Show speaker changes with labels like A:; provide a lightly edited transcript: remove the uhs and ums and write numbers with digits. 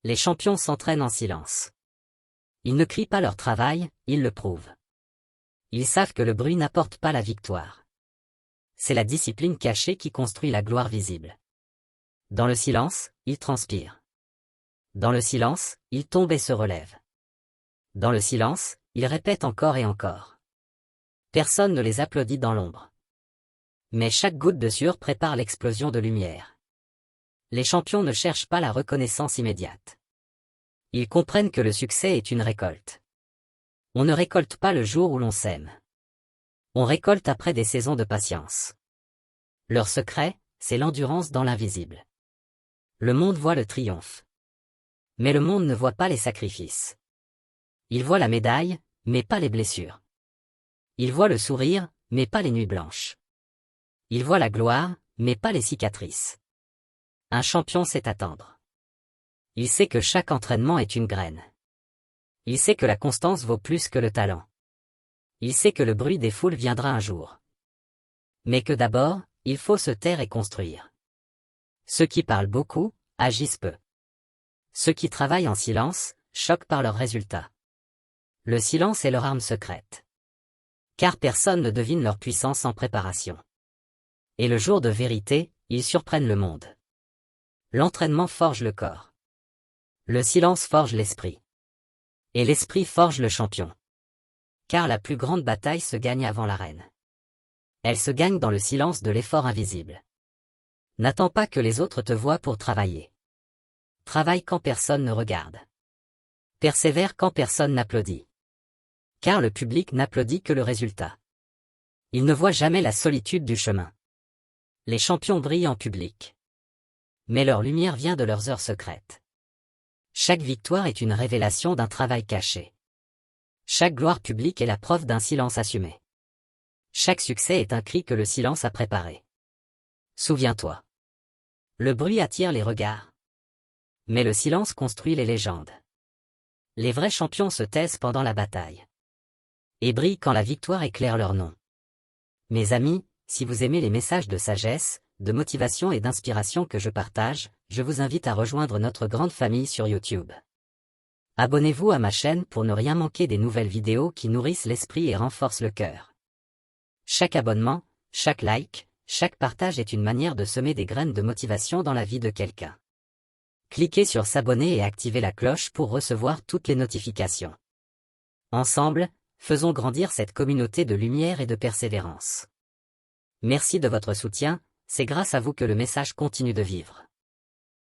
A: Les champions s'entraînent en silence. Ils ne crient pas leur travail, ils le prouvent. Ils savent que le bruit n'apporte pas la victoire. C'est la discipline cachée qui construit la gloire visible. Dans le silence, ils transpirent. Dans le silence, ils tombent et se relèvent. Dans le silence, ils répètent encore et encore. Personne ne les applaudit dans l'ombre. Mais chaque goutte de sueur prépare l'explosion de lumière. Les champions ne cherchent pas la reconnaissance immédiate. Ils comprennent que le succès est une récolte. On ne récolte pas le jour où l'on sème. On récolte après des saisons de patience. Leur secret, c'est l'endurance dans l'invisible. Le monde voit le triomphe. Mais le monde ne voit pas les sacrifices. Il voit la médaille, mais pas les blessures. Il voit le sourire, mais pas les nuits blanches. Il voit la gloire, mais pas les cicatrices. Un champion sait attendre. Il sait que chaque entraînement est une graine. Il sait que la constance vaut plus que le talent. Il sait que le bruit des foules viendra un jour. Mais que d'abord, il faut se taire et construire. Ceux qui parlent beaucoup, agissent peu. Ceux qui travaillent en silence, choquent par leurs résultats. Le silence est leur arme secrète. Car personne ne devine leur puissance en préparation. Et le jour de vérité, ils surprennent le monde. L'entraînement forge le corps. Le silence forge l'esprit. Et l'esprit forge le champion. Car la plus grande bataille se gagne avant l'arène. Elle se gagne dans le silence de l'effort invisible. N'attends pas que les autres te voient pour travailler. Travaille quand personne ne regarde. Persévère quand personne n'applaudit. Car le public n'applaudit que le résultat. Il ne voit jamais la solitude du chemin. Les champions brillent en public. Mais leur lumière vient de leurs heures secrètes. Chaque victoire est une révélation d'un travail caché. Chaque gloire publique est la preuve d'un silence assumé. Chaque succès est un cri que le silence a préparé. Souviens-toi. Le bruit attire les regards. Mais le silence construit les légendes. Les vrais champions se taisent pendant la bataille. Et brillent quand la victoire éclaire leur nom. Mes amis, si vous aimez les messages de sagesse, de motivation et d'inspiration que je partage, je vous invite à rejoindre notre grande famille sur YouTube. Abonnez-vous à ma chaîne pour ne rien manquer des nouvelles vidéos qui nourrissent l'esprit et renforcent le cœur. Chaque abonnement, chaque like, chaque partage est une manière de semer des graines de motivation dans la vie de quelqu'un. Cliquez sur s'abonner et activez la cloche pour recevoir toutes les notifications. Ensemble, faisons grandir cette communauté de lumière et de persévérance. Merci de votre soutien, c'est grâce à vous que le message continue de vivre.